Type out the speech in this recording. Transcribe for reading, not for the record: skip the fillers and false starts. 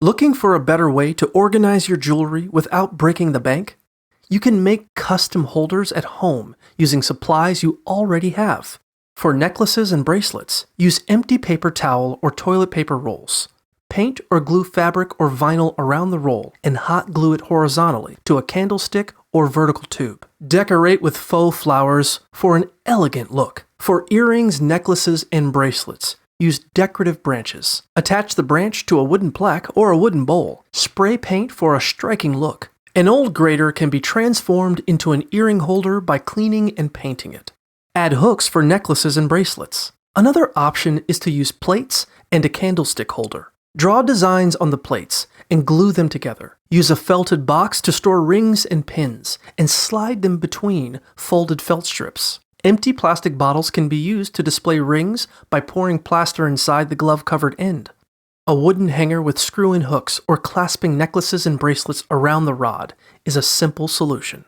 Looking for a better way to organize your jewelry without breaking the bank? You can make custom holders at home using supplies you already have. For necklaces and bracelets, use empty paper towel or toilet paper rolls. Paint or glue fabric or vinyl around the roll and hot glue it horizontally to a candlestick or vertical tube. Decorate with faux flowers for an elegant look. For earrings, necklaces, and bracelets, use decorative branches. Attach the branch to a wooden plaque or a wooden bowl. Spray paint for a striking look. An old grater can be transformed into an earring holder by cleaning and painting it. Add hooks for necklaces and bracelets. Another option is to use plates and a candlestick holder. Draw designs on the plates and glue them together. Use a felted box to store rings and pins, and slide them between folded felt strips. Empty plastic bottles can be used to display rings by pouring plaster inside the glove-covered end. A wooden hanger with screw-in hooks or clasping necklaces and bracelets around the rod is a simple solution.